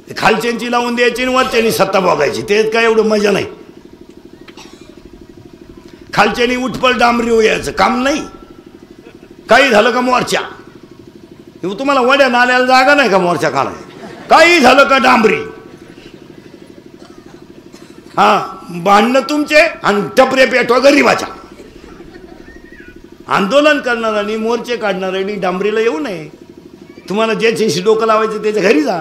खालच्यांची लावून द्यायची आणि वरच्यांनी सत्ता बघायची, तेच काय एवढं मजा नाही. खालच्यांनी उठपळ डांबरी यायचं काम नाही. काही झालं का मोर्चा, तुम्हाला वड्या नाल्याला जागा नाही का मोर्चा काढायला, काही झालं का डांबरी. हा भांडणं तुमचे आणि टपरे पेटवा गरीबाच्या. आंदोलन करणाऱ्यांनी मोर्चे काढणाऱ्यांनी डांबरीला येऊ नये. तुम्हाला ज्याच्याशी डोकं लावायचं त्याच्या घरी जा.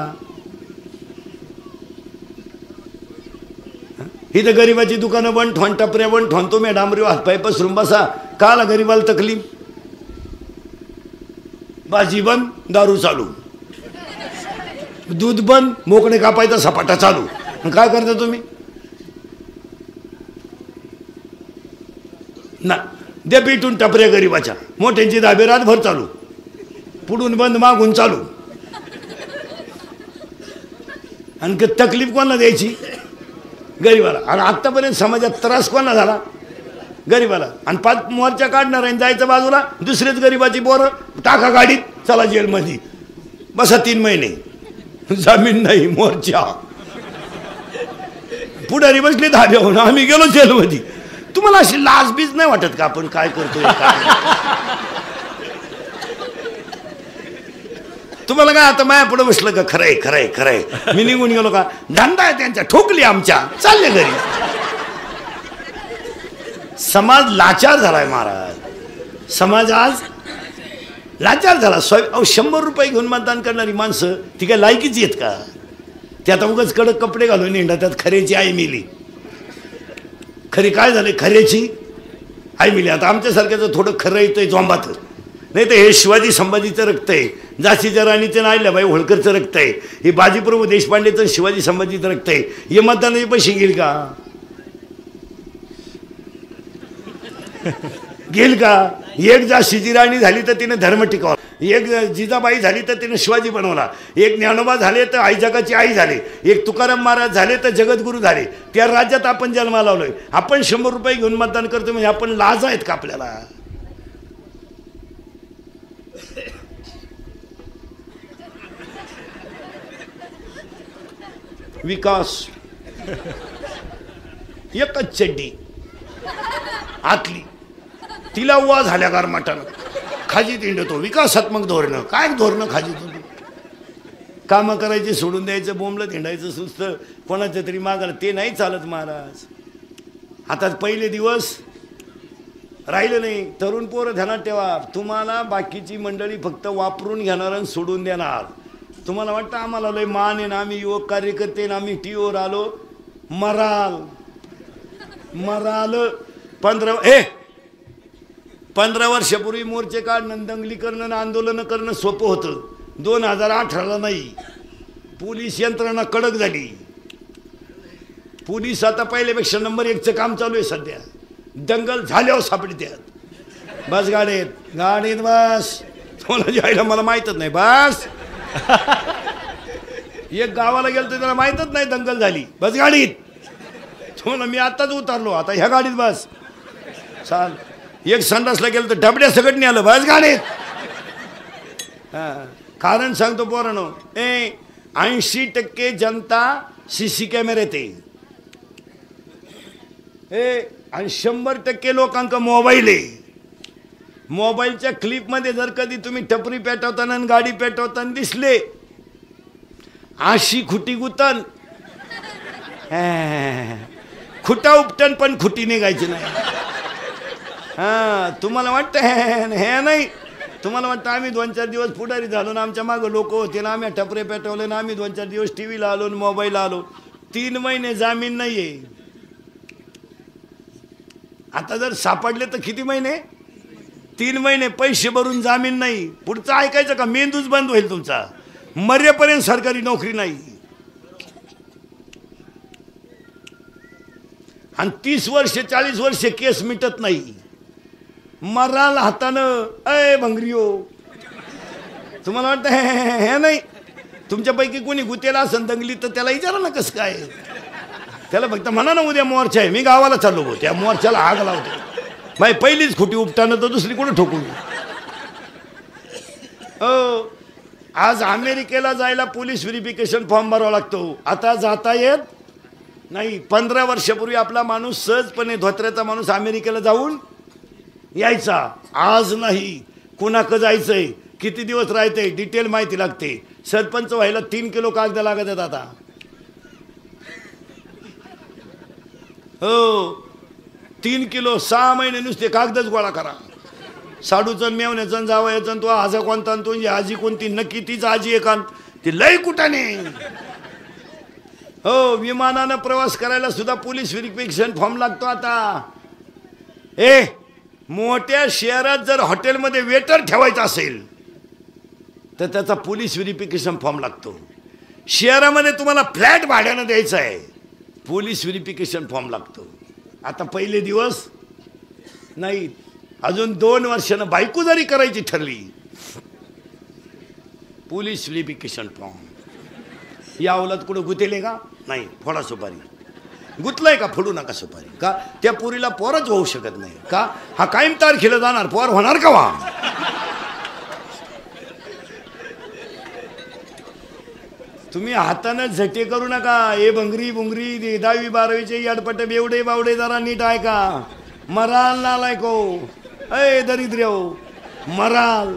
इथं गरीबाची दुकानं बंद ठोन, टपऱ्या बंद ठोन, तुम्ही डांबरीवर हातपाय पसरून बसा. काला गरीबाला तकलीफ. भाजी बंद, दारू चालू, दूध बंद, मोकळे कापायचा सपाटा चालू. काय करता तुम्ही ना. दे पिटून टपऱ्या गरीबाच्या. मोठ्यांची दाबे रातभर चालू, पुढून बंद मागून चालू. आणि तकलीफ कोणाला द्यायची, गरीबाला. आणि आत्तापर्यंत समाजात त्रास कोणाला झाला, गरीबाला. आणि 5 मोर्चा काढणार आहे जायचं बाजूला, दुसरेच गरीबाची पोरं टाका गाडीत, चला जेलमध्ये बसा 3 महिने, जामीन नाही मोर्चा. पुढारी बसले धाब्याहून, आम्ही गेलो जेलमध्ये. तुम्हाला अशी लाजबीज नाही वाटत का आपण काय करतोय तुम्हाला काय आता माया पुढे बसलं का, खरंय खरंय खरंय, मी निघून गेलो का, धंदा आहे त्यांच्या, ठोकली आमच्या, चालले घरी. समाज लाचार झालाय महाराज. समाज आज लाचार झाला. 100 रुपये घेऊन मतदान करणारी माणसं ती काय लायकीच येत का. ते आता उगाच कडक कपडे घालून येणार. त्यात खऱ्याची आई मिली. खरी काय झाले, खऱ्याची आई मिली. आता आमच्यासारख्याचं थोडं खरं येतंय जोंबात, नाही तर हे शिवाजी संभाजीचं रक्त आहे, झाशीच्या राणीचं नाहिल्याबाई होळकरचं रक्त आहे, हे बाजीप्रभू देशपांडेचं शिवाजी संभाजीचं रक्त आहे. हे मतदानाचे पैसे घेईल का, घेईल का. एक झाशीची राणी झाली तर तिने धर्म टिकवला, एक जिजाबाई झाली तर तिने शिवाजी बनवला, एक ज्ञानोबा झाले तर आई जगाची आई झाले, एक तुकाराम महाराज झाले तर जगद्गुरू झाले. त्या राज्यात आपण जन्माला लावलोय. आपण 100 रुपये घेऊन मतदान करतो म्हणजे आपण लाज आहेत का आपल्याला. विकास एकच चड्डी आतली, तिला उवा झाल्या गारमाटानं खाजीत हिंडतो. विकासात्मक धोरणं, काय धोरणं खाजीत. कामं करायचे सोडून द्यायचं, बोंबलत हिंडायचं सुस्त, कोणाचं तरी मागायला, ते नाही चालत महाराज. आता पहिले दिवस राहिलं नाही. तरुण पोरं ध्यानात ठेवा, तुम्हाला बाकीची मंडळी फक्त वापरून घेणार आणि सोडून देणार. तुम्हाला वाटतं आम्हाला लय मान आहे ना, आम्ही युवक कार्यकर्ते ना, आम्ही टीओवर आलो, मराल 15 वर्षापूर्वी मोर्चे काढणं, दंगली करणं, आंदोलनं करणं सोपं होतं. 2018ला नाही. पोलीस यंत्रणा कडक झाली. पोलीस आता पहिल्यापेक्षा नंबर 1चं काम चालू आहे सध्या. दंगल झाल्यावर सापडत्यात. बस गाडीत बस. तुम्हाला जायला मला माहीतच नाही. बस एक गावाला गेलो तर त्याला माहीतच नाही दंगल झाली. बस गाडीत. तुम्हाला मी आत्ताच उतरलो, आता ह्या गाडीत बस. चाल. एक संडासला गेलो तर डबड्या सगळं नाही आलं. बस गाडीत. कारण सांगतो पोरांनो, 80% जनता CC कॅमेऱ्यात आहे, आणि 100% लोकांका मोबाईल आहे. मोबाईलच्या क्लिपमध्ये जर कधी तुम्ही टपरी पेटवताना आणि गाडी पेटवताना दिसले, अशी खुटी गुतन, खुटा उपटन पण खुटी निघायची नाही. तुम्हाला वाटतं हे नाही. तुम्हाला वाटतं आम्ही 2-4 दिवस पुढारी झालो ना, आमच्या मागं लोक होते ना, आम्ही टपरे पेटवले ना, आम्ही 2-4 दिवस टीव्हीला आलो, मोबाईल आलो. 3 महिने जामीन नाहीये. आता जर सापडले तर किती महिने, 3 महिने पैसे भरून जामीन नाही. पुढचं ऐकायचं का, मेंदूच बंद होईल तुमचा. मरेपर्यंत सरकारी नोकरी नाही. आणि 30 वर्ष 40 वर्ष केस मिटत नाही. मराल हातानं, भंगरियो. तुम्हाला वाटतं हे नाही. तुमच्यापैकी कोणी गुतेला असेल दंगली तर त्याला विचारा ना कसं काय. त्याला फक्त म्हणा ना उद्या मोर्चा आहे, मी गावाला चाललो गो, त्या मोर्चाला आग लावतो. माही पहिलीच खुटी उपटानं तर दुसरी कोणी ठोकून. आज अमेरिकेला जायला पोलीस व्हेरिफिकेशन फॉर्म भरावा लागतो. आता जाता येत नाही. 15 वर्षापूर्वी आपला माणूस सहजपणे धोत्र्याचा माणूस अमेरिकेला जाऊन यायचा. आज नाही. कुणाकडे जायचंय, किती दिवस राहायचंय, डिटेल माहिती लागते. सरपंच व्हायला 3 किलो कागद लागत आहेत आता. हो 3 किलो 6 महिने नुसते कागदच गोळा करा. साडूचं मेवण्याचं जावयाचं तो आजा कोणता तुझी आजी कोणती, नक्की तीच आजी आहे का, ती लय कुठाने. हो विमानानं प्रवास करायला सुद्धा पोलीस व्हेरिफिकेशन फॉर्म लागतो आता. मोठ्या शहरात जर हॉटेलमध्ये वेटर ठेवायचा असेल तर त्याचा पोलीस व्हेरिफिकेशन फॉर्म लागतो. शहरामध्ये तुम्हाला फ्लॅट भाड्यानं द्यायचा आहे, पोलीस व्हेरिफिकेशन फॉर्म लागतो. आता पहिले दिवस नाही. अजून 2 वर्षानं बायको जरी करायची ठरली, पोलीस व्हेरिफिकेशन फॉर्म. या अवलाद कुठं गुतेले का नाही, फोडा सुपारी. गुतलाय का, फोडू नका सुपारी. का त्या पोरीला पोरच होऊ शकत नाही का, हा कायम तारखेला जाणार, पोर होणार का वा. तुम्ही हातानं झटे करू नका. हे भंगरी बुंगरी 10वी 12वीचे याडपट बेवडे बावडे जरा नीट आहे का. मराल नालाय को, अय दरिद्र हो मराल.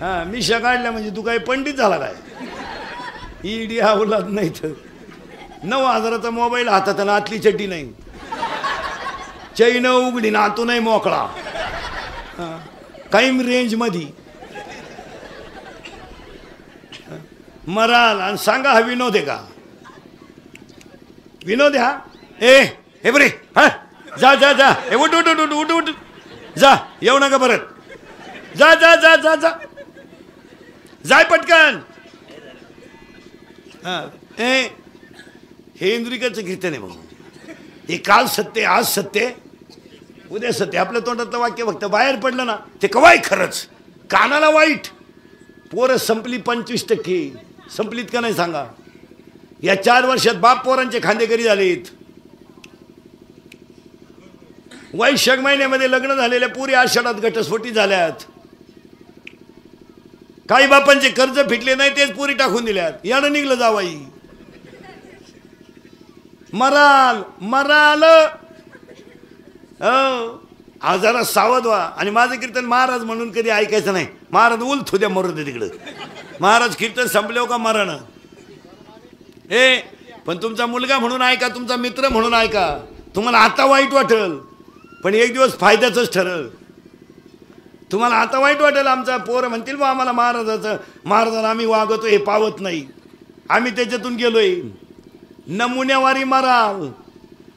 हा मिशा काढल्या म्हणजे तू काय पंडित झाला काय. ईडी आवलात नाही तर 9,000चा मोबाईल हातात आणि आतली चड्डी नाही, चैन उघडी ना आतू नाही मोकळा. कायम रेंज मध्ये मराल. आणि सांगा हा विनोद आहे का, विनोद हा. हे बरे हा जा जा जा, उठ उठ उठ उठ उठ जा, येऊ नका परत, जा जा जा जा जा जाय पटकन. हे इंद्रिकाचं कीर्तन आहे बघ. हे काल सत्य, आज सत्य, उद्या सत्य. आपल्या तोंडातलं वाक्य फक्त बाहेर पडलं ना ते कवाय खरंच. कानाला वाईट. पोरं संपली 25%. संपलीत का नाही सांगा. या 4 वर्षात बाप पोरांचे खांदेकरी झालेत. वैशाख महिन्यामध्ये लग्न झालेल्या पुरी आषाढात घटस्फोटी झाल्यात. काही बापांचे कर्ज फिटले नाही, तेच पुरी टाकून दिल्यात. यानं निघलं जावाई. Moral moral. जरा सावध व्हा. आणि माझं कीर्तन महाराज म्हणून कधी ऐकायचं नाही. महाराज उलथू द्या, मरू दे तिकडं. महाराज कीर्तन संपल्यावर का मरण. पण तुमचा मुलगा म्हणून ऐका, तुमचा मित्र म्हणून ऐका. तुम्हाला आता वाईट वाटेल पण एक दिवस फायद्याचंच ठरल. तुम्हाला आता वाईट वाटेल, आमचा पोरं म्हणतील बा आम्हाला महाराजाला आम्ही वागतो हे पावत नाही, आम्ही त्याच्यातून गेलोय. नमुन्यावारी माराल.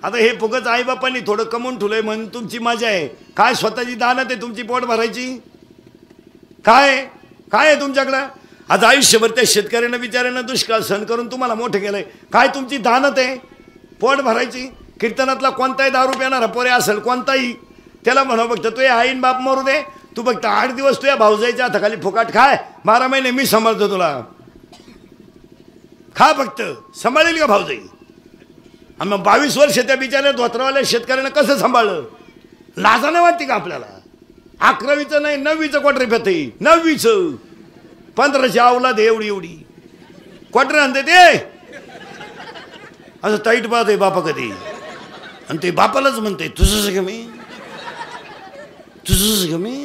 आता हे फुकट आईबापांनी थोडं कमवून ठेवलंय म्हणून तुमची मजा आहे. काय स्वतःची दानत आहे तुमची पोट भरायची. काय काय आहे तुमच्याकडं. आज आयुष्यभर त्या शेतकऱ्यांना बिचाऱ्यांना दुष्काळ सहन करून तुम्हाला मोठं केलंय. काय तुमची दानत आहे पोट भरायची. कीर्तनातला कोणताही दारू पिणारा पोरे असेल कोणताही, त्याला म्हणा बघतं तू आईन बाप मरू दे, तू बघत 8 दिवस तुझ्या भाऊजाईच्या हाताखाली फुकाट खाय, 12 महिने मी सांभाळतो तुला. खा फक्त, सांभाळेल का भाऊजाई. आणि मग 22 वर्ष त्या बिचाऱ्या धोत्रावाल्या शेतकऱ्यांना कसं सांभाळलं. लाजाने वाटते का आपल्याला. 11वीचं नाही 9वीचं क्वार्टर फेत. 9वीचं 15ची अवलाद एवढी एवढी क्वार्टर आणते ते. असं टाईट पाहत आहे बापा कधी. आणि ते बापालाच म्हणते तुझंच कमी, तुझंच कमी.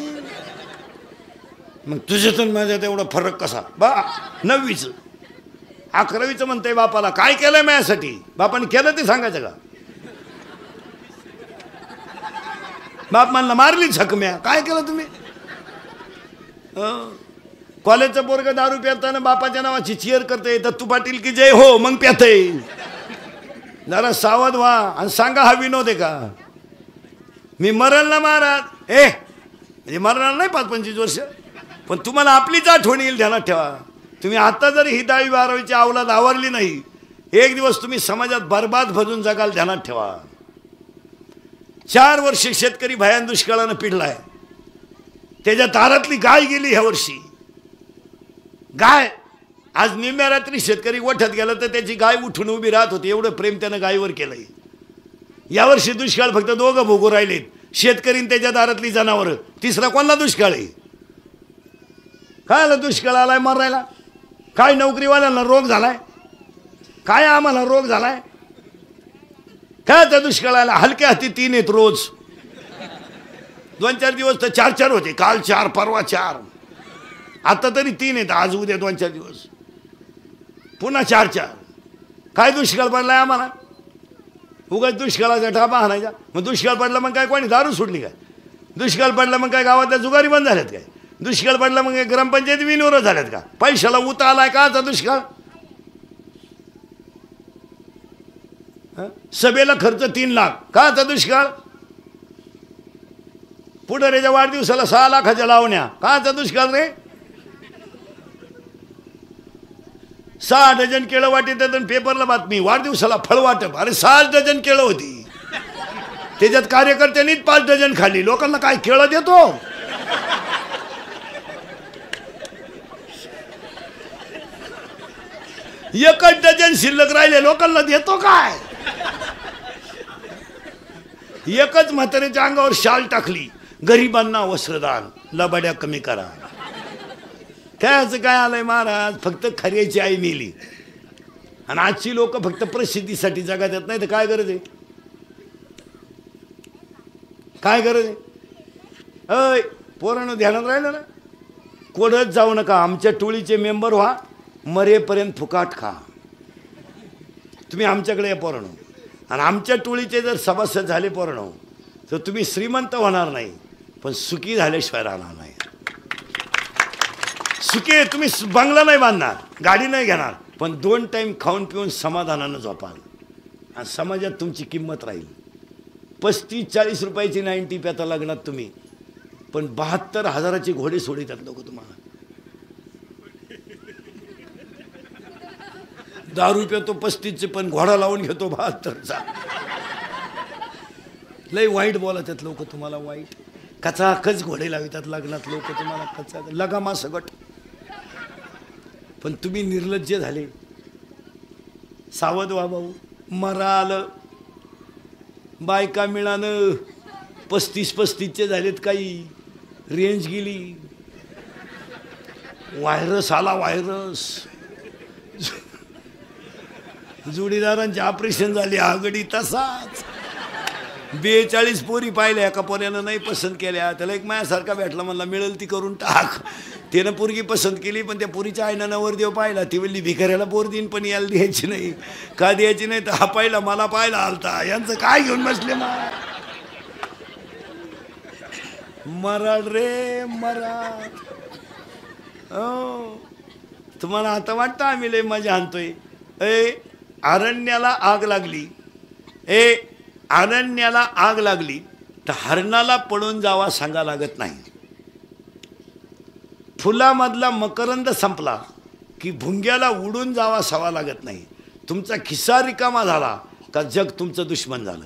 मग तुझ्यातून माझ्यात एवढा फरक कसा बा. 9वीचं 11वीचं म्हणते बापाला. काय केलंय माझ्यासाठी. बापाने केलं ते सांगायचं का. बाप म्हणला मारली झकम्या. काय केलं तुम्ही. कॉलेजचं पोरगं दारू पिताना बापाच्या नावाची चीअर करते, दत्तू पाटील की जय हो, मग प्याते. जरा सावध व्हा आणि सांगा हा विनोद आहे का. मी मरल ना महाराज. म्हणजे मरणार नाही 5-25 वर्ष, पण तुम्हाला आपलीच आठवण येईल. ध्यानात ठेवा. तुम्ही आता जर ही 10वी 12वीची अवलाद आवरली नाही, एक दिवस तुम्ही समाजात बरबाद भजून जगाल. ध्यानात ठेवा. 4 वर्ष शेतकरी भयान दुष्काळानं पिडलाय. त्याच्या दारातली गाय गेली ह्या वर्षी. गाय आज निम्म्या रात्री शेतकरी गोठ्यात गेला तर त्याची गाय उठून उभी राहत होती. एवढं प्रेम त्यानं गायीवर केलंय. यावर्षी दुष्काळ फक्त 2 भोगू राहिलेत, शेतकरी त्याच्या दारातली जनावर. तिसरा कोणला दुष्काळ आहे. काय आला दुष्काळ आलाय मरायला? काय नोकरीवाल्यांना रोग झालाय? काय आम्हाला रोग झालाय? काय त्या दुष्काळाला? हलक्या हाती 3 आहेत रोज. 2-4 दिवस तर 4-4 होते. काल 4, परवा 4, आता तरी 3 आहेत. आज उद्या 2-4 दिवस पुन्हा 4-4. काय दुष्काळ पडलाय आम्हाला? उगाच दुष्काळाचा ठापा आणायचा. मग दुष्काळ पडला मग काय कोणी दारू सोडली काय? दुष्काळ पडला मग काय गावातल्या जुगारी बंद झाल्यात काय? दुष्काळ पडला मग ग्रामपंचायती विनोर झाल्यात का? पैशाला उता आलाय का आता दुष्काळ? सभेला खर्च 3 लाख का आता दुष्काळ? पुढाऱ्याच्या वाढदिवसाला 6 लाखाच्या लावण्या का आता दुष्काळ रे? 6 डझन केळं वाटत आणि पेपरला बातमी वाढदिवसाला फळ वाटप. अरे 6 डझन केळं होती, त्याच्यात कार्यकर्त्यांनी 5 डझन खाल्ली. लोकांना काय केळं देतो? एकच डझन शिल्लक राहिले, लोकांना देतो काय? एकच म्हाताऱ्याच्या अंगावर शाल टाकली, गरिबांना वस्त्रदान, लबाड्या कमी करा. त्याच काय आलंय महाराज? फक्त खऱ्याची आई नेली. आणि आजची लोक फक्त प्रसिद्धीसाठी जगात येत नाही तर काय गरज आहे? काय गरज आहे? अय पोरांनो ध्यानात राहिलं ना, कोडत जाऊ नका. आमच्या टोळीचे मेंबर व्हा, मरेपर्यंत फुकाट खा. तुम्ही आमच्याकडे या पोरांनो. आणि आमच्या टोळीचे जर सभासद झाले पोरांनो तर तुम्ही श्रीमंत होणार नाही, पण सुखी झाल्याशिवाय राहणार नाही. सुखी तुम्ही बंगला नाही बांधणार, गाडी नाही घेणार, पण 2 टाइम खाऊन पिऊन समाधानानं झोपाल आणि समाजात तुमची किंमत राहील. 35-40 रुपयाची 90 प्याता लग्नात तुम्ही, पण 72,000चे घोडे सोडितात लोक तुम्हाला. 10 रुपये तो 35चे, पण घोडा लावून घेतो 72चा. लय वाईट बोलतात लोक तुम्हाला. वाईट कचाकच घोडे लावितात लग्नात लोक तुम्हाला. कचा लगामा सगट. पण तुम्ही निर्लज्ज झाले. सावध व्हा भाऊ. मरा आलं, बायका मिळालं, 35-35चे झालेत. काही रेंज गेली, व्हायरस आला. व्हायरस जोडीदारांचे ऑपरेशन झाले. आगडी तसाच 42 पोरी पाहिल्या, एका पोऱ्यानं नाही पसंत केल्या. त्याला एक माझ्यासारखा भेटला, म्हणला मिळेल ती करून टाक. त्यानं पोरगी पसंत केली, पण त्या पोरीच्या आईनं नवरदेव पाहिला. ती म्हणली भिकाऱ्याला पोर देईन पण याला द्यायची नाही. का द्यायची नाही? तर हा पाहिला, मला पाहिला आलता. यांचं काय घेऊन बसले? मराड रे मराड. हो, तुम्हाला आता वाटतं आम्ही लय मजा आणतोय. अरण्याला आग लागली. अरण्याला आग लागली तर हरणाला पळून जावा सांगा लागत नाही. फुलामधला मकरंद संपला की भुंग्याला उडून जावा सवा लागत नाही. तुमचा खिस्सा रिकामा झाला का जग तुमचं दुश्मन झालं.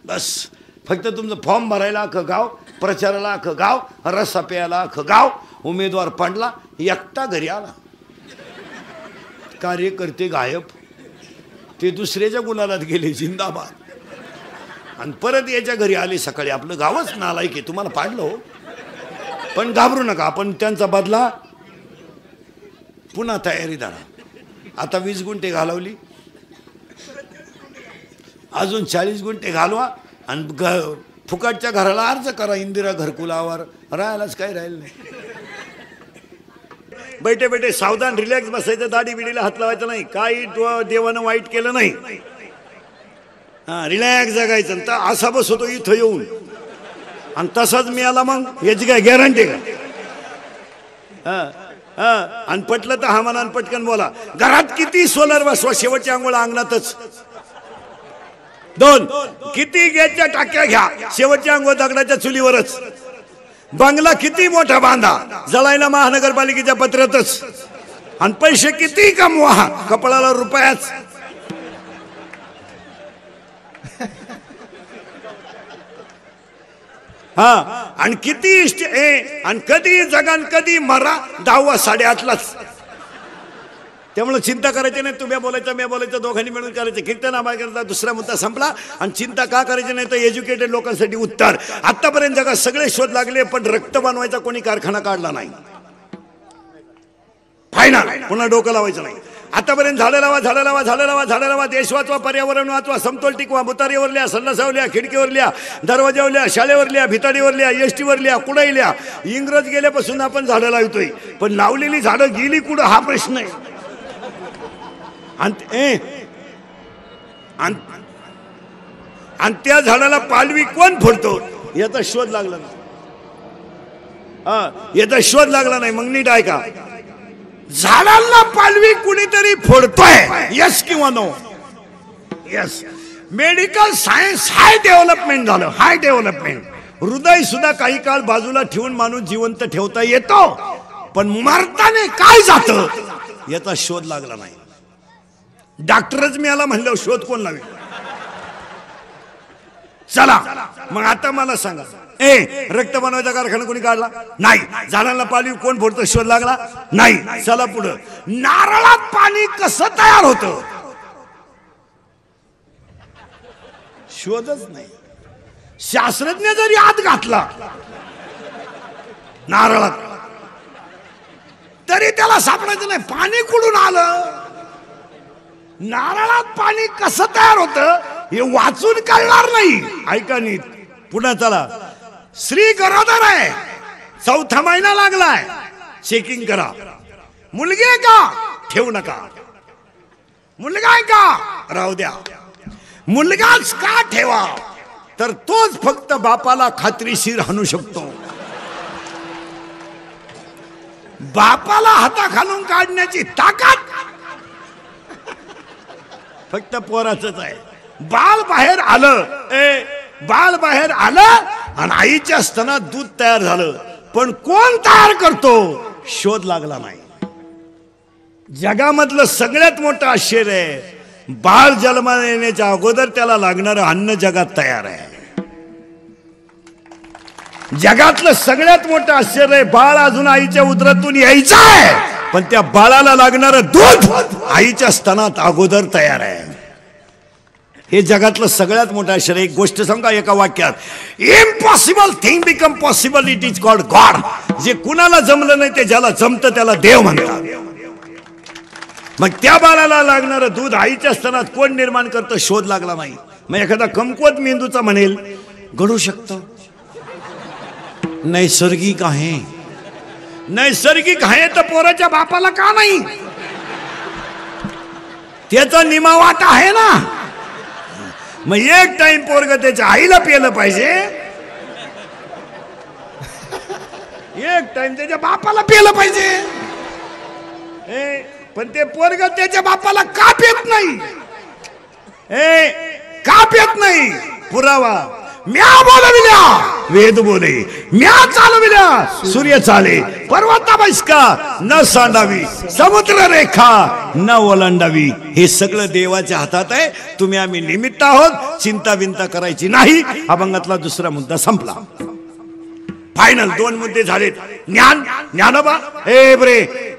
बस फक्त तुमचं फॉर्म भरायला अख्खं गाव, प्रचाराला अख्खं गाव, रस्सा प्यायला अख्खं गाव. उमेदवार पडला, एकटा घरी आला. कार्यकर्ते गायब. ते दुसऱ्याच्या गुन्हालात गेले जिंदाबाद. आणि परत याच्या घरी आले सकाळी. आपलं गावच नालायक आहे, तुम्हाला पाडलं हो. पण घाबरू नका, आपण त्यांचा बदला पुन्हा तयारी धरा. आता 20 गुंठे घालवली, अजून 40 गुंठे घालवा आणि फुकटच्या घराला अर्ज करा इंदिरा घरकुलावर. राहायलाच काही राहिलं नाही. बैठे बैठे सावधान रिलॅक्स बसायचं. दाढी बिडीला हात लावायचा नाही. काही देवानं वाईट केलं नाही. रिलॅक्स जगायचं. तर असा बसवतो इथं येऊन आणि तसाच मिळाला मग याची काय गॅरंटी का? आणि पटलं तर हा म्हणा पटकन बोला. घरात किती सोलर बसवा, शेवटच्या आंघोळ अंगणातच. 2 किती गॅसच्या टाक्या घ्या, शेवटच्या आंघोळ दगडाच्या चुलीवरच. बंगला किती मोठा बांधा, जळायला महानगरपालिकेच्या पत्रातच. आणि पैसे किती कमवा, कपडाला रुपयाच. आणि किती आणि कधी जगान कधी मरा, 10वा 8:30लाच. त्यामुळे चिंता करायची नाही. तुम्ही बोलायचं मी बोलायचं, दोघांनी मिळून करायचं. कीर्तन आभार करता, दुसरा मुद्दा संपला. आणि चिंता का करायची नाही तर एज्युकेटेड लोकांसाठी उत्तर. आतापर्यंत जगात सगळे शोध लागले पण रक्त बनवायचा कोणी कारखाना काढला नाही. फायनल, पुन्हा डोकं लावायचं नाही. आतापर्यंत झाडं लावा झाडं लावा झाडं लावा झाडं लावा, देश वाचवा, पर्यावरण वाचवा, समतोल टिकवा, मुतारीवर लिहा, संडासावर लिहा, खिडकीवर लिहा, दरवाजावर लिहा, शाळेवर लिहा, भिताडीवर लिहा, एसटीवर लिहा, कुठेही लिहा. इंग्रज गेल्यापासून आपण झाडं लावतोय पण लावलेली झाडं गेली कुठं हा प्रश्न आहे. आणि त्या झाडाला पालवी कोण फोडतो याचा शोध लागला नाही. याचा शोध लागला नाही. मग नीट ऐका, झाडांना पालवी कुणीतरी फोडतोय, यस किंवा नो? यस. मेडिकल सायन्स हाय डेव्हलपमेंट झालं, हाय डेव्हलपमेंट. हृदय सुद्धा काही काळ बाजूला ठेवून माणूस जिवंत ठेवता येतो पण मरताने काय जातं याचा शोध लागला नाही. डॉक्टरच मिळाला म्हणलं शोध कोण लावेल? चला मग आता मला सांगा, रक्त बनवायचा कारखाना कोणी काढला नाही. झाडांना पाणी कोण फोडतं शोध लागला नाही. चला पुढं, नारळात पाणी कसं तयार होतं शोधच नाही. शास्त्रज्ञ जरी आत घातला नारळात तरी त्याला सापडायचं नाही पाणी कुठून आलं. नारळात पाणी कसं तयार होतं हे वाचून कळणार नाही. ऐका नीट, पुन्हा चला. श्री गरोदर आहे, 4था महिना लागलाय, चेकिंग करा. मुलगी आहे का? ठेवू नका. मुलगा आहे का? राहू द्या. मुलगाच का ठेवा? तर तोच फक्त बापाला खात्रीशीर हाणू शकतो. बापाला हाताखालून काढण्याची ताकद फक्त पोराचंच आहे. बाळ बाहेर आलं, बाळ बाहेर आलं आणि आईच्या स्तनात दूध तयार झालं पण कोण तयार करतो शोध लागला नाही. जगामधलं सगळ्यात मोठं आश्चर्य आहे, बाळ जन्माला येण्याच्या अगोदर त्याला लागणारं अन्न जगात तयार आहे. जगातलं सगळ्यात मोठं आश्चर्य आहे, बाळ अजून आईच्या उदरातून यायचं आहे पण त्या बाळाला लागणारं दूध आईच्या स्तनात अगोदर तयार आहे. हे जगातलं सगळ्यात मोठं आश्चर्य. एक गोष्ट सांगा एका वाक्यात, impossible thing become possible, it is called God. जे कुणाला जमलं नाही ते ज्याला जमतं त्याला देव म्हणतात. मग त्या बाळाला लागणारं दूध आईच्या स्तनात कोण निर्माण करतं शोध लागला नाही. मग एखादा कमकुवत मेंदूचा म्हणेल घडू शकतं, नैसर्गिक आहे. नैसर्गिक आहे तर पोराच्या बापाला का नाही? त्याचा निमा वाटा आहे ना. मग एक टाइम पोरग त्याच्या आईला पिलं पाहिजे, एक टाइम त्याच्या बापाला पिलं पाहिजे. पण ते पोरग त्याच्या बापाला का पित नाही? का पित नाही? पुरावा, म्या बोलविल्या वेद बोले, म्या चालविल्या सूर्य चाले, पर्वता बैसका न सांडावी, समुद्र रेखा न ओलांडावी. हे सगळं देवाच्या हातात आहे. तुम्ही आम्ही निमित्त आहोत. चिंता बिंता करायची नाही. अभंगातला दुसरा मुद्दा संपला. फायनल 2 मुद्दे झालेत. ज्ञान ज्ञानोबा,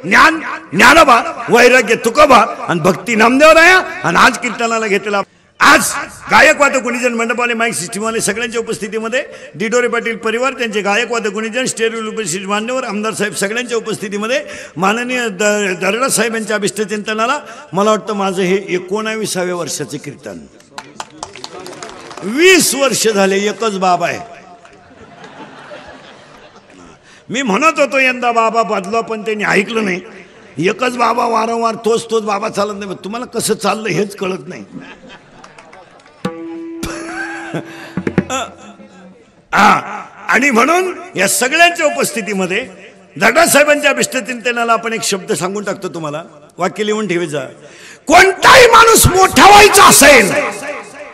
ज्ञान ज्ञानोबा, वैराग्य तुकोबा आणि भक्ती नामदेव राया. आणि आज कीर्तनाला घेतला, आज गायक वादक गुणीजन मंडपाने माईक सिस्टीमवाले सगळ्यांच्या उपस्थितीमध्ये, दिडोरे पाटील परिवार त्यांचे गायक वादक गुणीजन, स्टेरिओ उपस्थित मान्यवर, आमदार साहेब सगळ्यांच्या उपस्थितीमध्ये, माननीय दरडा साहेब यांच्या अभिष्टचिंतनाला. मला वाटतं माझं हे 19व्या वर्षाचे कीर्तन. 20 वर्ष झाले एकच बाबा आहे. मी म्हणत होतो यंदा बाबा बदला पण त्यांनी ऐकलं नाही. एकच बाबा वारंवार तोच बाबा चालत नाही. तुम्हाला कसं चाललं हेच कळत नाही. आणि म्हणून या सगळ्यांच्या उपस्थितीमध्ये दादासाहेबांच्या अभिष्टचिंतनाला आपण एक शब्द सांगून टाकतो. तुम्हाला वाक्य लिहून ठेवायचं. कोणताही माणूस मोठा व्हायचा असेल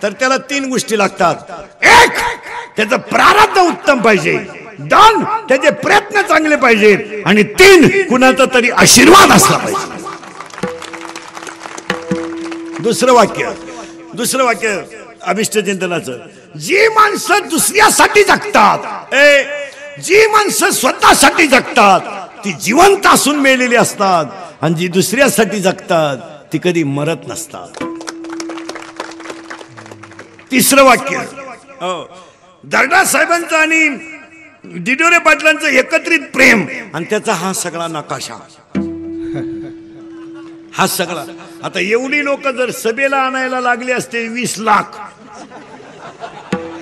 तर त्याला 3 गोष्टी लागतात. 1, त्याचं प्रारब्ध उत्तम पाहिजे. 2, त्याचे प्रयत्न चांगले पाहिजेत. आणि 3, कुणाचा तरी आशीर्वाद असला पाहिजे. दुसरं वाक्य अभिष्टचिंतनाचं, जी माणसं दुसऱ्यासाठी जगतात, जी माणसं स्वतःसाठी जगतात ती जिवंत असून मेलेली असतात. आणि जी दुसऱ्यासाठी जगतात ती कधी मरत नसतात. तिसरं वाक्य दर्डा साहेबांचं आणि दिडोरे पाटलांचं एकत्रित प्रेम आणि त्याचा हा सगळा नकाशा, हा सगळा. आता एवढी लोक जर सभेला आणायला लागले असते 20 लाख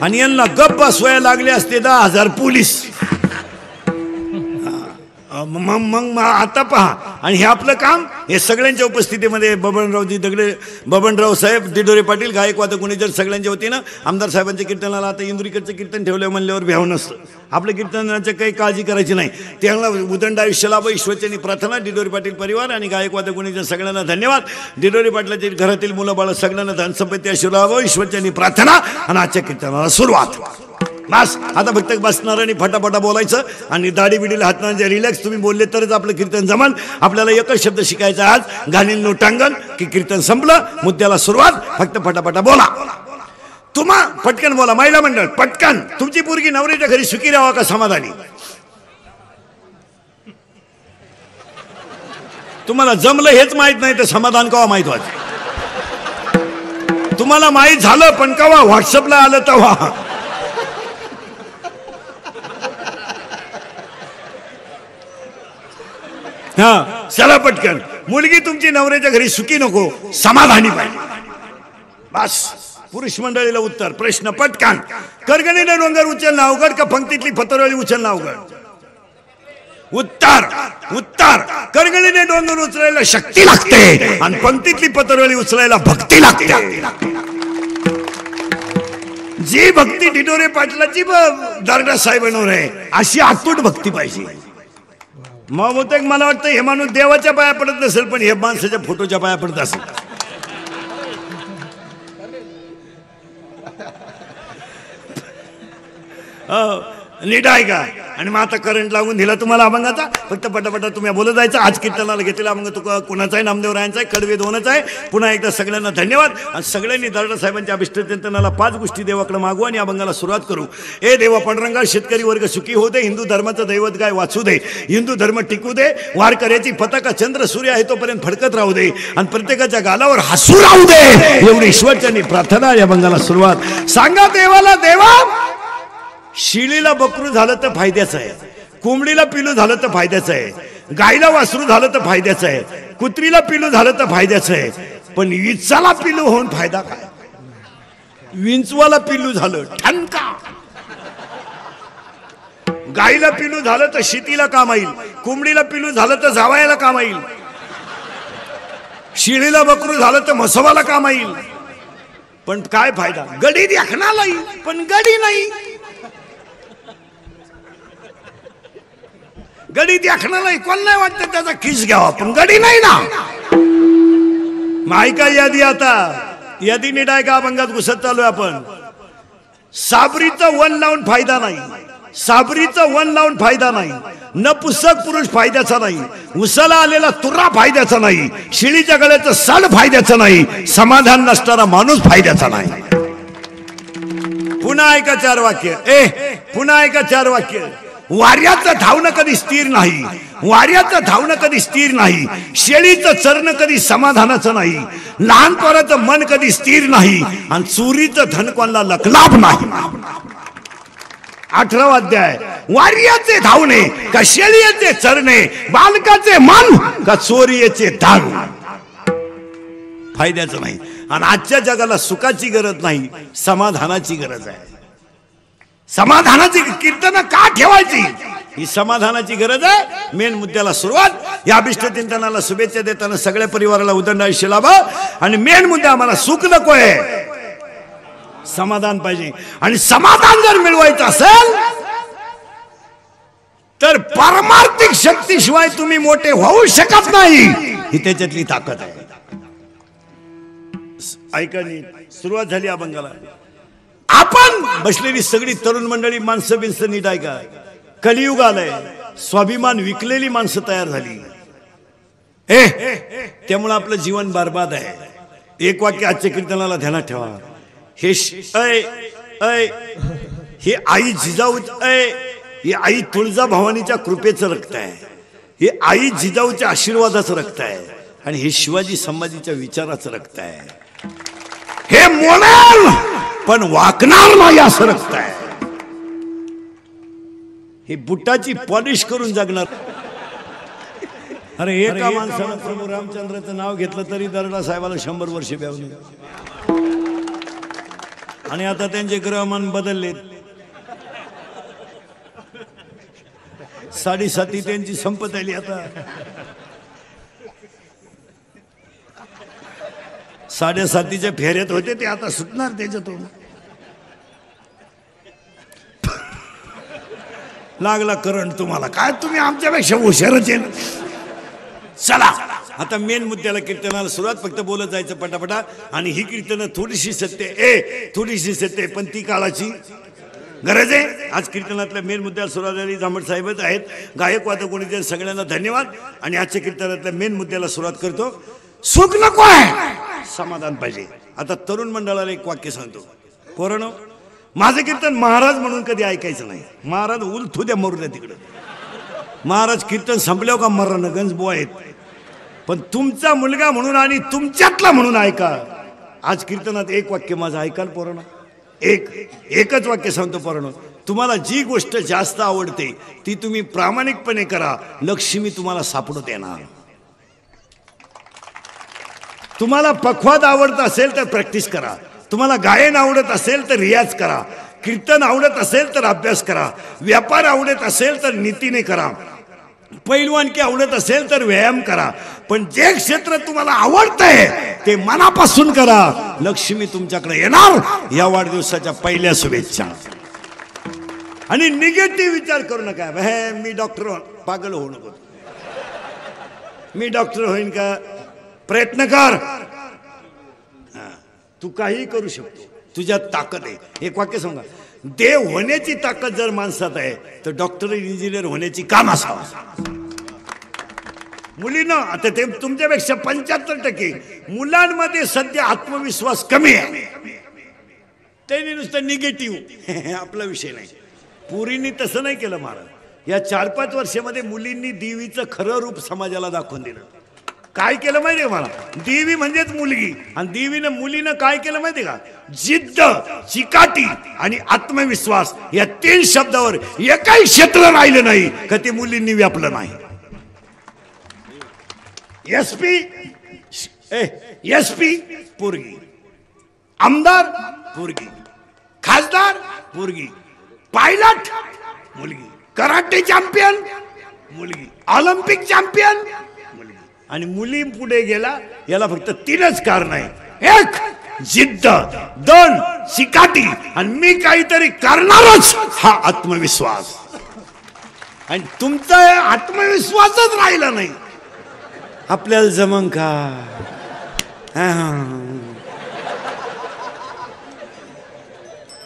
आणि यांना गप्प बसवायला लागले असते 10,000 पोलीस, मग आता पहा. आणि हे आपलं काम, हे सगळ्यांच्या उपस्थितीमध्ये बबनरावजी दगडे, बबनराव साहेब, दिडोरे पाटील, गायकवाद गुणेजर सगळ्यांच्या वतीनं आमदार साहेबांच्या कीर्तनाला आता इंदुरीकडचं कीर्तन ठेवलं म्हणल्यावर भ्याव नसतं. आपल्या कीर्तनाच्या काही काळजी करायची नाही. त्यांना उदंड आयुष्य लाभ ईश्वरचरणी प्रार्थना. दिडोरे पाटील परिवार आणि गायकवाद गुणेजर सगळ्यांना धन्यवाद. दिडोरे पाटलाच्या घरातील मुलं बाळ सगळ्यांना धनसंपत्ती आशीर्वाद लाभ ईश्वरचरणी प्रार्थना. आणि आजच्या कीर्तनाला सुरुवात. बस आता फक्त बसणाऱ्यांनी फटाफटा बोलायचं आणि दाढी बिडीला हातनाचे रिलॅक्स तुम्ही बोलले तरच आपलं कीर्तन जमन. आपल्याला एकच शब्द शिकायचा आज, घालील लोटांगण की कीर्तन संपलं, मुद्द्याला सुरुवात. फक्त फटाफटा बोला. तुम्हा पटकन बोला. महिला मंडळ पटकन. तुमची पोरगी नवरीच्या घरी सुखी राहावा का समाधानी? तुम्हाला जमलं हेच माहित नाही तर समाधान कवा माहित व्हायचं? तुम्हाला माहित झालं पण कवा? व्हॉट्सअपला आलं तेव्हा. हा चला पटकन. मुलगी तुमची नवऱ्याच्या घरी सुखी नको, समाधानी पाहिजे. बस. पुरुष मंडळीला उत्तर. प्रश्न पटकन. करगणीने डोंगर उचलणं अवघड का पंक्तीतली पतरवळी उचलणं अवघड? उत्तर. उत्तर. करगणीने डोंगर उचलायला शक्ती लागते आणि पंक्तीतली पतरवळी उचलायला भक्ती लागते. जी भक्ती दिडोरे पाटलाची दर्डा साहेबांवर आहे अशी अतूट भक्ती पाहिजे. मग होतं मला वाटतं हे माणूस देवाच्या पाया पडत नसेल पण हे माणसाच्या फोटोच्या पाया पडत असेल. नीट आहे का? आणि मग आता करंट लागून दिला तुम्हाला अभंगाचा. फक्त पटापटा तुम्ही बोलत जायचं. आज कीर्तनाला घेतलेला अभंग तुका कुणाचा आहे? नामदेवरायांचा आहे. कडवे दोनच आहे. पुन्हा एकदा सगळ्यांना धन्यवाद. आणि सगळ्यांनी दर्डा साहेबांच्या अभिष्ट चिंतनाला 5 गोष्टी देवाकडे मागू आणि अभंगाला सुरुवात करू. ए देवा पांडुरंगा, शेतकरी वर्ग सुखी होऊ दे. हिंदू धर्माचं दैवत गाय वाचू दे. हिंदू धर्म टिकू दे. वारकऱ्याची पताका चंद्र सूर्य आहे तोपर्यंत फडकत राहू दे आणि प्रत्येकाच्या गालावर हसू राहू दे. एवढी ईश्वरचरणी प्रार्थना. या अभंगाला सुरुवात. सांगा देवाला, देवा शिळीला बकरू झालं तर फायद्याचं आहे, कोंबडीला पिलू झालं तर फायद्याचं आहे, गायला वासरू झालं तर फायद्याचं आहे, कुत्रीला पिलू झालं तर फायद्याचं आहे. पण विंचाला पिलू होऊन फायदा काय? विंचवाला पिलू झालं ठणका. गायला पिलू झालं तर शेतीला काम येईल, कोंबडीला पिलू झालं तर जावायला काम येईल, शिळीला बकरू झालं तर म्हसवाला काम येईल. पण काय फायदा? गडी देखणाला येईल पण गडी नाही. गडी देखणाला कोण नाही वाटतं त्याचा खिस घ्यावा पण गडी नाही ना. मायका यादी. आता यादी नीट आहे का? अभंगात घुसत चालू आपण. साबरीचा वन लावून फायदा नाही, साबरीचा वन लावून फायदा नाही, नपुसक पुरुष फायद्याचा नाही, उसाला आलेला तुरा फायद्याचा नाही, शिळीच्या गळ्याचं सड फायद्याचं नाही, समाधान नसणारा माणूस फायद्याचा नाही. पुन्हा ऐका 4 वाक्य. पुन्हा ऐका 4 वाक्य. वाऱ्याचं धावणं कधी स्थिर नाही, वाऱ्याचं धावणं कधी स्थिर नाही, शेळीचं चरणं कधी समाधानाचं नाही, लहान पोराचं मन कधी स्थिर नाही आणि चोरीचं धन कोणाला लखलाभ नाही. 18वा अध्याय. वाऱ्याचे धावणे का शेळीचे चरणे, बालकाचे मन का चोरीचे धन फायद्याचं नाही. आणि आजच्या जगाला सुखाची गरज नाही, समाधानाची गरज आहे. समाधानाची कीर्तन का ठेवायची? ही समाधानाची गरज आहे. मेन मुद्द्याला सुरुवात. या अभिष्ट चिंतनाला शुभेच्छा देताना सगळ्या परिवाराला उदंड आयुष्य लाभ. आणि मेन मुद्दा आम्हाला सुख नको आहे, समाधान पाहिजे. आणि समाधान जर मिळवायचं असेल तर पारमार्थिक शक्तीशिवाय तुम्ही मोठे होऊ शकत नाही. ही त्याच्यातली ताकद आहे. ऐका नीट. सुरुवात झाली अभंगाला. आपण बसलेली सगळी तरुण मंडळी, माणसं बिनसं नीट आहे का? कलियुग आलंय. स्वाभिमान विकलेली माणसं तयार झाली. त्यामुळे आपलं जीवन बर्बाद आहे. एक वाक्य आजच्या कीर्तनाला ध्यानात ठेवा. हे आई जिजाऊ, हे आई तुळजा भवानीच्या कृपेचं रक्त आहे. हे आई जिजाऊच्या आशीर्वादाचं रक्त आहे आणि हे शिवाजी संभाजीच्या विचाराचं रक्त आहे. हे मोडेल पण वाकणार नाही असं रक्त आहे. हे बुटाची पॉलिश करून जगणार. अरे एका माणसानं प्रभू रामचंद्राचं नाव घेतलं तरी दर्डा साहेबाला 100 वर्षे ब्यावली. आणि आता त्यांचे ग्रहमान बदललेत. 7.5 त्यांची संपत आली. आता 7.5च्या फेऱ्यात होते ते आता सुटणार त्याच्यातून. लागला करंट तुम्हाला. काय तुम्ही आमच्यापेक्षा हुशारच आहे. चला आता मेन मुद्द्याला, कीर्तनाला सुरुवात. फक्त बोलत जायचं पटापटा. आणि ही कीर्तनं थोडीशी सत्य पण ती काळाची गरज आहे. आज कीर्तनातल्या मेन मुद्द्याला सुरुवात झाली. जांभट साहेबच आहेत गायक वादक कोणी. सगळ्यांना धन्यवाद. आणि आजच्या कीर्तनातल्या मेन मुद्द्याला सुरुवात करतो. सुख नको आहे, समाधान पाहिजे. आता तरुण मंडळाला एक वाक्य सांगतो. पोरांनो, माझं कीर्तन महाराज म्हणून कधी ऐकायचं नाही. महाराज उलथू द्या, मरू द्या तिकडं. महाराज कीर्तन संपल्यावर का मरण गंजबो आहेत. पण तुमचा मुलगा म्हणून आणि तुमच्यातला म्हणून ऐका. आज कीर्तनात एक वाक्य माझं ऐकाल पोरांनो. एकच वाक्य सांगतो पोरांनो. तुम्हाला जी गोष्ट जास्त आवडते ती तुम्ही प्रामाणिकपणे करा. लक्ष्मी तुम्हाला सापडत येणार. तुम्हाला पखवाद आवडत असेल तर प्रॅक्टिस करा. तुम्हाला गायन आवडत असेल तर रियाज करा. कीर्तन आवडत असेल तर अभ्यास करा. व्यापार आवडत असेल तर नीतीने करा. पैलवानकी आवडत असेल तर व्यायाम करा. पण जे क्षेत्र तुम्हाला आवडतंय ते मनापासून करा. लक्ष्मी तुमच्याकडे येणार. या वाढदिवसाच्या पहिल्या शुभेच्छा. आणि निगेटिव्ह विचार करू नका. मी डॉक्टर पागल होऊ नको. मी डॉक्टर होईन का? प्रयत्न कर. तू काही करू शकतो. तुझ्यात ताकद आहे. एक वाक्य सांगा. देव होण्याची ताकद जर माणसात आहे तर डॉक्टर इंजिनियर होण्याची का नसावं. मुलींना आता ते तुमच्यापेक्षा 75% मुलांमध्ये सध्या आत्मविश्वास कमी आहे. त्यांनी नुसतं निगेटिव्ह आपला विषय नाही. पुरींनी तसं नाही केलं महाराज. या 4-5 वर्षामध्ये मुलींनी देवीचं खरं रूप समाजाला दाखवून दिलं. काय केलं माहितीये मला? देवी म्हणजेच मुलगी. आणि देवीनं मुलीनं काय केलं माहितीये का? जिद्द, चिकाटी आणि आत्मविश्वास या 3 शब्दावर एकही क्षेत्र राहिलं नाही का ते मुलींनी व्यापलं नाही. एसपी पोरगी, आमदार पोरगी, खासदार पोरगी, पायलट मुलगी, कराटे चॅम्पियन मुलगी, ऑलिम्पिक चॅम्पियन मुलगी. आणि मुली पुढे गेला याला फक्त 3च कारण आहे. 1 जिद्द, 2 चिकाटी आणि मी काहीतरी करणारच हा आत्मविश्वास. आणि तुमचा आत्मविश्वासच राहिला नाही. आपल्याला जमन का?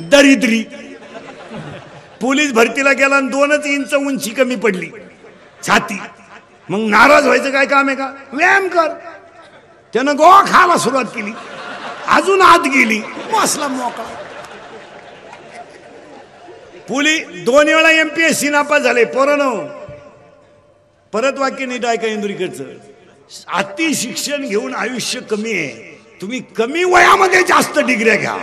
दरिद्री. पोलीस भरतीला गेला आणि 2 इंच उंची कमी पडली छाती. मग नाराज व्हायचं काय काम आहे का? व्यायाम कर. त्यानं गोवा खायला सुरुवात केली. अजून आत गेली. बसला मोकळा. पोलीस 2 वेळा MPSC नापास झाले. पोरांनो, परत वाक्य नीट ऐका इंदुरीकरचं. अति शिक्षण घेऊन आयुष्य कमी आहे. तुम्ही कमी वयामध्ये जास्त डिग्र्या घ्या.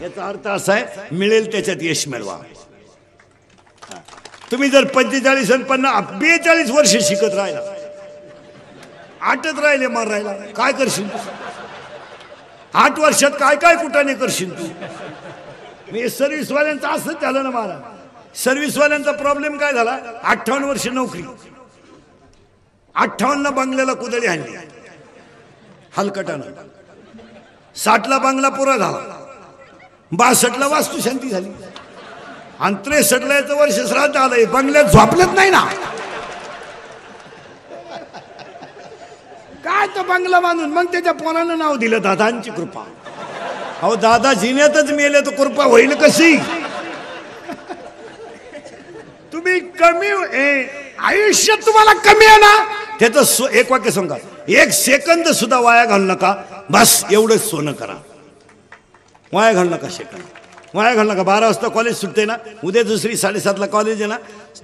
याचा अर्थ असा आहे मिळेल त्याच्यात यश मिळवा. तुम्ही जर 45 आणि 42 वर्ष शिकत राहिला, आटत राहिले मार राहिला, काय करशील? 8 वर्षात काय काय कुठाने करशील तू? मी सर्व्हिसवाल्यांचं असंच झालं ना मला. सर्व्हिसवाल्यांचा प्रॉब्लेम काय झाला? 58 वर्ष नोकरी, 58 बंगल्याला कुदळी आणली हलकटानं. 60ला बंगला पुरा झाला, 62ला वास्तुशांती झाली आणि 63ला याचं वर्ष श्राद्ध आलंय. बंगल्यात झोपलत नाही ना. काय तो बंगला बांधून मग त्याच्या पोरानं नाव दिलं दादांची कृपा. अहो दादा जिन्यातच मेले तर कृपा होईल कशी? तुम्ही कमी आयुष्यात तुम्हाला कमी आहे ना, त्याचं एक वाक्य सांगा. 1 सेकंद सुद्धा वाया घालू नका. बस एवढंच सोनं करा. वाया घालू नका. सेकंद वाया घालू नका. 12 वाजता कॉलेज सुटते ना, उद्या दुसरी 7:30ला कॉलेज आहे ना,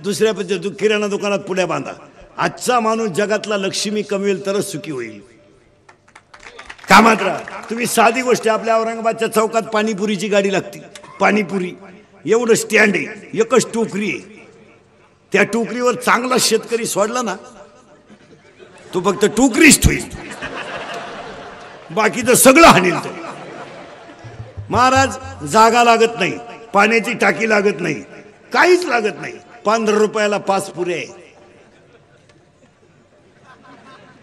दुसऱ्या किराणा दुकानात पुढ्या बांधा. आजचा माणूस जगातला लक्ष्मी कमवेल तरच सुखी होईल. कामात राहा. तुम्ही साधी गोष्ट, आपल्या औरंगाबादच्या चौकात पाणीपुरीची गाडी लागते. पाणीपुरी एवढं स्टँड आहे, एकच टोकरी आहे. त्या टोकरीवर चांगला शेतकरी सोडला ना, तो फक्त टोकरीच ठेवील, बाकीचं सगळं हाणील तो. महाराज, जागा लागत नाही, पाण्याची टाकी लागत नाही, काहीच लागत नाही. 15 रुपयाला 5 पुरे आहे.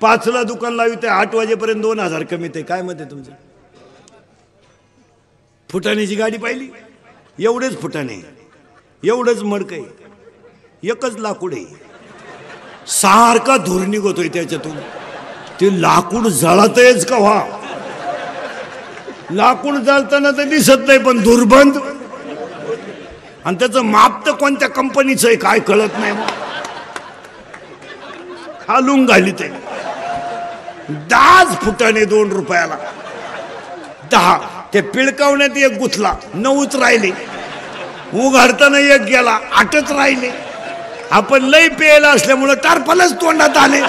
5ला दुकान लावित 8 वाजेपर्यंत 2000 कमीत आहे. काय मत आहे तुमचं? फुटाण्याची गाडी पाहिली, एवढेच फुटाणे, एवढंच मडक आहे, एकच लाकूड आहे, सारखा धूर निघतोय त्याच्यातून. ते लाकूड जळतच का व्हा? लाकूड जळताना तर दिसत नाही, पण दुर्बंध. आणि त्याचं माप तर कोणत्या कंपनीचं आहे काय कळत नाही. मग खालून घाली ते 10 फुटाने 2 रुपयाला 10. ते पिळकावण्यात एक गुथला, 9च राहिले. उघडताना एक गेला, 8च राहिले. आपण लई पेला असल्यामुळं टारफलच तोंडात आले.